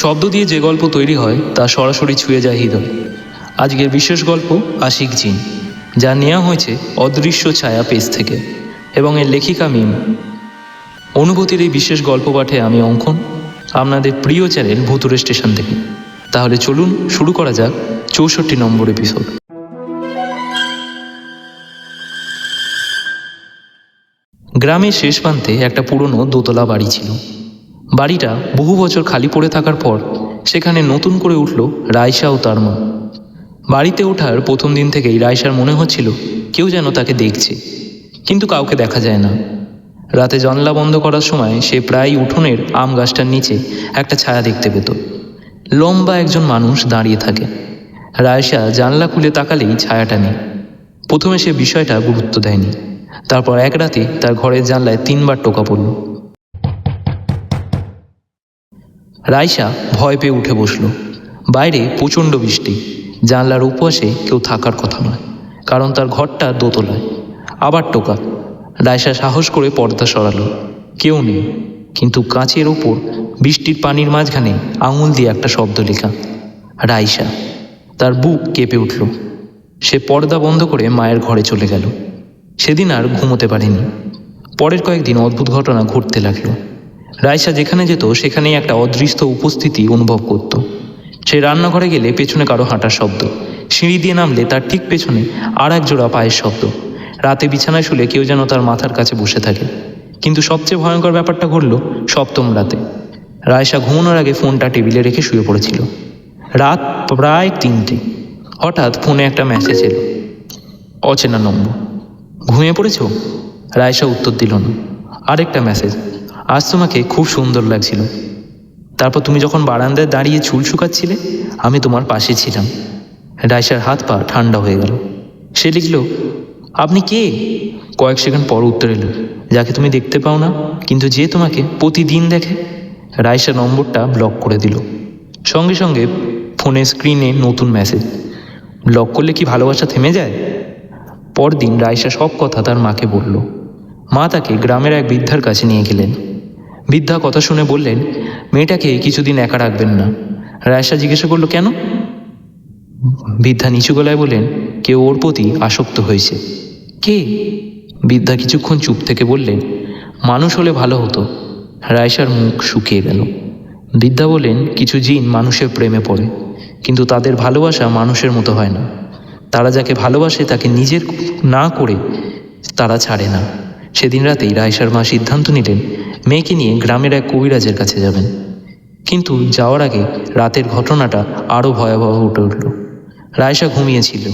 শব্দ দিয়ে যে গল্প তৈরি হয় তা সরাসরি ছুঁয়ে যায় হৃদয়। আজকের বিশেষ গল্প আশিক জিন, যা নেওয়া হয়েছে অদৃশ্য ছায়া পেজ থেকে এবং এর লেখিকা মিম। অনুভূতির এই বিশেষ গল্প পাঠে আমি অঙ্কন, আপনাদের প্রিয় চ্যানেল ভুতুরে স্টেশন থেকে। তাহলে চলুন শুরু করা যাক 64 নম্বর এপিসোড। গ্রামের শেষ প্রান্তে একটা পুরনো দোতলা বাড়ি ছিল। বাড়িটা বহু বছর খালি পড়ে থাকার পর সেখানে নতুন করে উঠল রাইসা ও তার মা। বাড়িতে ওঠার প্রথম দিন থেকেই রাইসার মনে হচ্ছিল কেউ যেন তাকে দেখছে, কিন্তু কাউকে দেখা যায় না। রাতে জানলা বন্ধ করার সময় সে প্রায় উঠোনের আম গাছটার নিচে একটা ছায়া দেখতে পেত। লম্বা একজন মানুষ দাঁড়িয়ে থাকে। রাইসা জানলা খুলে তাকালেই ছায়াটা নেই। প্রথমে সে বিষয়টা গুরুত্ব দেয়নি। তারপর এক রাতে তার ঘরের জানলায় 3 বার টোকা পড়ল। রাইসা ভয় পেয়ে উঠে বসল। বাইরে প্রচণ্ড বৃষ্টি, জানলার উপপাশে কেউ থাকার কথা নয়, কারণ তার ঘরটা দোতলায়। আবার টোকা। রাইসা সাহস করে পর্দা সরালো। কেউ নেই, কিন্তু কাঁচের ওপর বৃষ্টির পানির মাঝখানে আঙুল দিয়ে একটা শব্দ লেখা, রাইসা। তার বুক কেঁপে উঠল। সে পর্দা বন্ধ করে মায়ের ঘরে চলে গেল। সেদিন আর ঘুমোতে পারেনি। পরের কয়েকদিন অদ্ভুত ঘটনা ঘটতে লাগলো। রাইসা যেখানে যেত সেখানেই একটা অদৃশ্য উপস্থিতি অনুভব করত। সে রান্নাঘরে গেলে পেছনে কারো হাঁটার শব্দ, সিঁড়ি দিয়ে নামলে তার ঠিক পেছনে আর এক জোড়া পায়ের শব্দ। রাতে বিছানায় শুলে কেউ যেন তার মাথার কাছে বসে থাকে। কিন্তু সবচেয়ে ভয়ঙ্কর ব্যাপারটা ঘটল 7ম রাতে। রাইসা ঘুমানোর আগে ফোনটা টেবিলে রেখে শুয়ে পড়েছিল। রাত প্রায় 3টে। হঠাৎ ফোনে একটা মেসেজ এলো, অচেনা নম্বর। ঘুমিয়ে পড়েছ? রাইসা উত্তর দিল না। আরেকটা মেসেজ, আজ তোমাকে খুব সুন্দর লাগছিল। তারপর তুমি যখন বারান্দায় দাঁড়িয়ে চুল শুকাচ্ছিলে, আমি তোমার পাশে ছিলাম। রাইসার হাত পা ঠান্ডা হয়ে গেল। সে লিখল, আপনি কে? কয়েক সেকেন্ড পর উত্তর এলো, যাকে তুমি দেখতে পাও না, কিন্তু যে তোমাকে প্রতিদিন দেখে। রাইসা নম্বরটা ব্লক করে দিল। সঙ্গে সঙ্গে ফোনের স্ক্রিনে নতুন মেসেজ, ব্লক করলে কি ভালোবাসা থেমে যায়? পরদিন রাইসা সব কথা তার মাকে বলল। মা তাকে গ্রামের এক বৃদ্ধার কাছে নিয়ে গেলেন। বৃদ্ধা কথা শুনে বললেন, মেয়েটাকে কিছুদিন একা রাখবেন না। রাইসা জিজ্ঞাসা করলো, কেন? বৃদ্ধা নিচু গলায় বললেন, কেউ ওর প্রতি আসক্ত হয়েছে। কে? বৃদ্ধা কিছুক্ষণ চুপ থেকে বললেন, মানুষ হলে ভালো হতো। রাইসার মুখ শুকিয়ে গেল। বৃদ্ধা বললেন, কিছু জিন মানুষের প্রেমে পড়ে, কিন্তু তাদের ভালোবাসা মানুষের মতো হয় না। তারা যাকে ভালোবাসে তাকে নিজের না করে তারা ছাড়ে না। সেদিন রাতেই রাইসার মা সিদ্ধান্ত নিলেন মেয়েকে নিয়ে গ্রামের এক কবিরাজের কাছে যাবেন। কিন্তু যাওয়ার আগে রাতের ঘটনাটা আরও ভয়াবহ উঠে উঠল। রাইসা ঘুমিয়েছিল।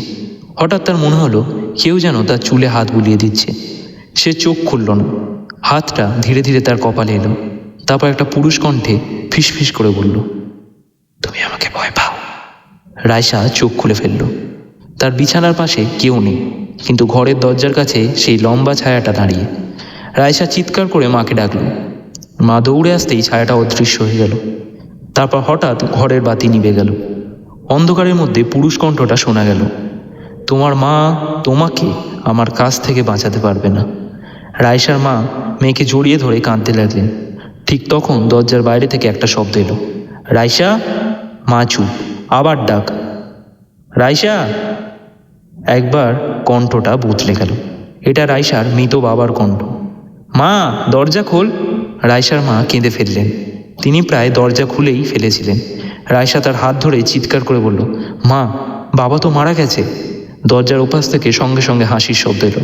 হঠাৎ তার মনে হলো কেউ যেন তার চুলে হাত বুলিয়ে দিচ্ছে। সে চোখ খুলল না। হাতটা ধীরে ধীরে তার কপালে এলো। তারপর একটা পুরুষ কণ্ঠে ফিসফিস করে বলল, তুমি আমাকে ভয় পাও? রাইসা চোখ খুলে ফেলল। তার বিছানার পাশে কেউ নেই, কিন্তু ঘরের দরজার কাছে সেই লম্বা ছায়াটা দাঁড়িয়ে। রাইসা চিৎকার করে মাকে ডাকল। মা দৌড়ে আসতেই ছায়াটা অদৃশ্য হয়ে গেল। তারপর হঠাৎ ঘরের বাতি নিভে গেল। অন্ধকারের মধ্যে পুরুষ কণ্ঠটা শোনা গেল, তোমার মা তোমাকে আমার কাছ থেকে বাঁচাতে পারবে না। রাইসার মা মেয়েকে জড়িয়ে ধরে কাঁদতে লাগলেন। ঠিক তখন দরজার বাইরে থেকে একটা শব্দ এলো, রাইসা। মা চুপ। আবার ডাক, রাইসা। একবার কণ্ঠটা বদলে গেল। এটা রাইসার মৃত বাবার কণ্ঠ। মা, দরজা খোল। রাইসার মা কেঁদে ফেললেন। তিনি প্রায় দরজা খুলেই ফেলেছিলেন। রাইসা তার হাত ধরে চিৎকার করে বলল, মা, বাবা তো মারা গেছে। দরজার ওপাশ থেকে সঙ্গে সঙ্গে হাসির শব্দ এলো।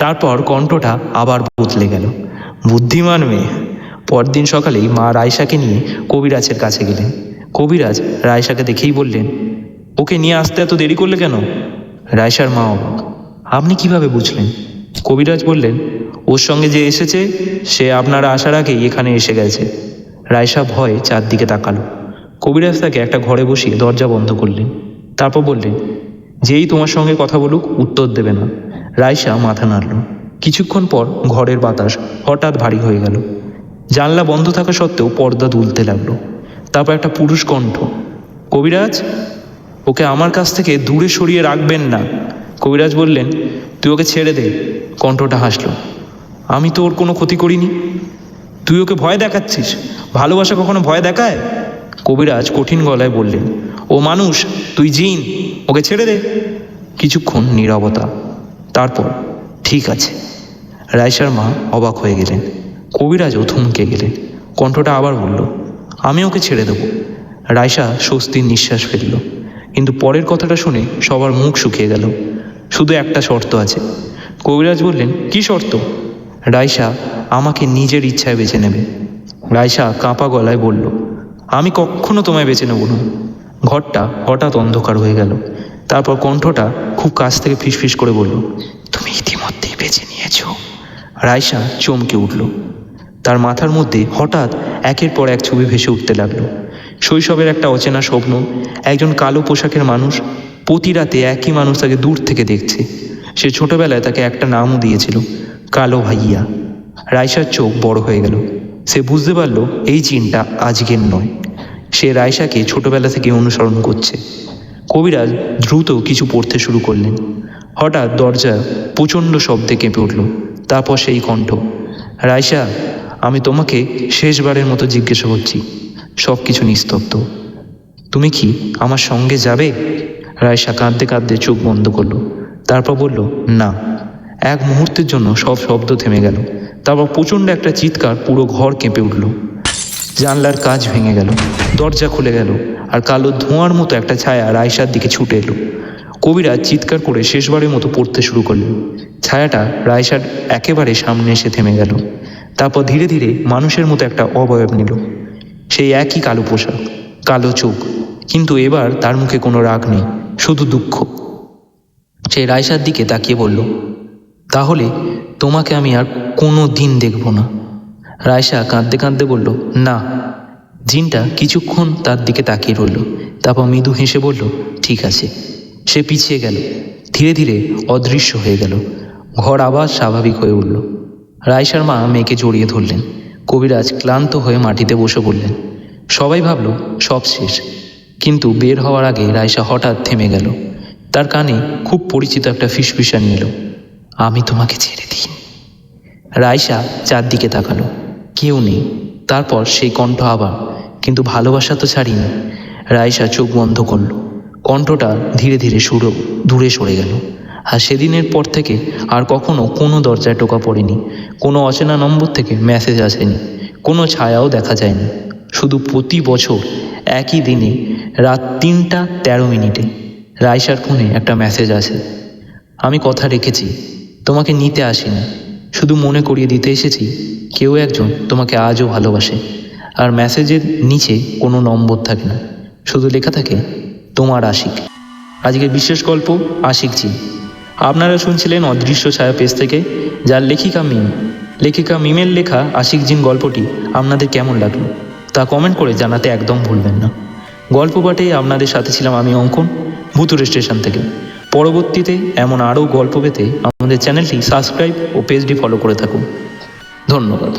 তারপর কণ্ঠটা আবার বদলে গেল, বুদ্ধিমান মেয়ে। পরদিন সকালেই মা রাইসাকে নিয়ে কবিরাজের কাছে গেলেন। কবিরাজ রাইসাকে দেখেই বললেন, ওকে নিয়ে আসতে এত দেরি করলে কেন? রাইসার মা অবাক, আপনি কিভাবে বুঝলেন? কবিরাজ বললেন, ওর সঙ্গে যে এসেছে সে আপনারা আসার আগেই এখানে এসে গেছে। রাইসা ভয়ে চারদিকে তাকালো। কবিরাজ তাকে একটা ঘরে বসিয়ে দরজা বন্ধ করলেন। তারপর বললেন, যেই তোমার সঙ্গে কথা বলুক উত্তর দেবে না। রাইসা মাথা নাড়ল। কিছুক্ষণ পর ঘরের বাতাস হঠাৎ ভারী হয়ে গেল। জানলা বন্ধ থাকা সত্ত্বেও পর্দা দুলতে লাগলো। তারপর একটা পুরুষ কণ্ঠ, কবিরাজ, ওকে আমার কাছ থেকে দূরে সরিয়ে রাখবেন না। কবিরাজ বললেন, তুই ওকে ছেড়ে দে। কণ্ঠটা হাসল, আমি তো ওর কোনো ক্ষতি করিনি। তুই ওকে ভয় দেখাচ্ছিস? ভালোবাসা কখনো ভয় দেখায়? কবিরাজ কঠিন গলায় বললেন, ও মানুষ, তুই জিন, ওকে ছেড়ে দে। কিছুক্ষণ নীরবতা, তারপর, ঠিক আছে। রাইসার মা অবাক হয়ে গেলেন। কবিরাজও থমকে গেলেন। কণ্ঠটা আবার বলল, আমি ওকে ছেড়ে দেবো। রাইসা স্বস্তির নিঃশ্বাস ফেলল। কিন্তু পরের কথাটা শুনে সবার মুখ শুকিয়ে গেল। শুধু একটা শর্ত আছে। কবিরাজ বললেন, কি শর্ত? রাইসা আমাকে নিজের ইচ্ছায় বেছে নেবে। রাইসা কাঁপা গলায় বলল, আমি কখনো তোমায় বেছে নেব না। ঘরটা হঠাৎ অন্ধকার হয়ে গেল। তারপর কণ্ঠটা খুব কাছ থেকে ফিসফিস করে বলল, তুমি ইতিমধ্যেই বেছে নিয়েছ। রাইসা চমকে উঠল। তার মাথার মধ্যে হঠাৎ একের পর এক ছবি ভেসে উঠতে লাগলো। শৈশবের একটা অচেনা স্বপ্ন, একজন কালো পোশাকের মানুষ, প্রতি রাতে একই মানুষ তাকে দূর থেকে দেখছে। সে ছোটবেলায় তাকে একটা নামও দিয়েছিল, কালো ভাইয়া। রাইসার চোখ বড় হয়ে গেল। সে বুঝতে পারল এই চিনটা আজকের নয়। সে রাইসাকে ছোটবেলা থেকে অনুসরণ করছে। কবিরাজ দ্রুত কিছু পড়তে শুরু করলেন। হঠাৎ দরজা প্রচণ্ড শব্দে কেঁপে উঠল। তারপর সেই কণ্ঠ, রাইসা, আমি তোমাকে শেষবারের মতো জিজ্ঞাসা করছি। সব কিছু নিস্তব্ধ। তুমি কি আমার সঙ্গে যাবে? রাইসা কাঁদতে কাঁদতে চোখ বন্ধ করলো। তারপর বলল, না। এক মুহূর্তের জন্য সব শব্দ থেমে গেল। তারপর প্রচণ্ড একটা চিৎকার, পুরো ঘর কেঁপে উঠল। জানলার কাঁচ ভেঙে গেল, দরজা খুলে গেল, আর কালো ধোঁয়ার মতো একটা ছায়া রাইসার দিকে ছুটে এলো। কবিরাজ চিৎকার করে শেষবারের মতো পড়তে শুরু করলেন। ছায়াটা রাইসার একেবারে সামনে এসে থেমে গেল। তারপর ধীরে ধীরে মানুষের মতো একটা অবয়ব নিল। সেই একই কালো পোশাক, কালো চোখ, কিন্তু এবার তার মুখে কোনো রাগ নেই, শুধু দুঃখ। সে রাইসার দিকে তাকিয়ে বলল, তাহলে তোমাকে আমি আর কোনো দিন দেখব না। রাইসা কাঁদতে কাঁদতে বলল, না। জিনটা কিছুক্ষণ তার দিকে তাকিয়ে রইল। তারপর মৃদু হেসে বলল, ঠিক আছে। সে পিছিয়ে গেল, ধীরে ধীরে অদৃশ্য হয়ে গেল। ঘর আবার স্বাভাবিক হয়ে উঠল। রাইসার মা মেয়েকে জড়িয়ে ধরলেন। কবিরাজ ক্লান্ত হয়ে মাটিতে বসে পড়লেন। সবাই ভাবল সব শেষ। কিন্তু বের হওয়ার আগে রাইসা হঠাৎ থেমে গেল। তার কানে খুব পরিচিত একটা ফিসফিসানি এলো, আমি তোমাকে ছেড়ে দিই। রাইসা চারদিকে তাকালো, কেউ নেই। তারপর সেই কণ্ঠ আবার, কিন্তু ভালোবাসা তো ছাড়িনি। রাইসা চোখ বন্ধ করল। কণ্ঠটা ধীরে ধীরে দূরে সরে গেল। আর সেদিনের পর থেকে আর কখনো কোনো দরজায় টোকা পড়েনি, কোনো অচেনা নম্বর থেকে মেসেজ আসেনি, কোনো ছায়াও দেখা যায়নি। শুধু প্রতি বছর একই দিনে রাত 3:13 রাইসার ফোনে একটা মেসেজ আসে, আমি কথা রেখেছি, তোমাকে নিতে আসিনি, শুধু মনে করিয়ে দিতে এসেছি কেউ একজন তোমাকে আজও ভালোবাসে। আর মেসেজের নিচে কোনো নম্বর থাকে না, শুধু লেখা থাকে তোমার আশিক। আজকের বিশেষ গল্প আশিক জিন। আপনারা শুনছিলেন অদৃশ্য ছায়া পেজ থেকে, যার লেখিকা মিমের লেখা আশিক জিন গল্পটি আপনাদের কেমন লাগলো তা কমেন্ট করে জানাতে একদম ভুলবেন না। গল্প পাঠে আপনাদের সাথে ছিলাম আমি অঙ্কন, ভুতুরে স্টেশন থেকে। পরবর্তীতে এমন আরও গল্প পেতে আমাদের চ্যানেলটি সাবস্ক্রাইব ও পেজটি ফলো করে থাকুন। ধন্যবাদ।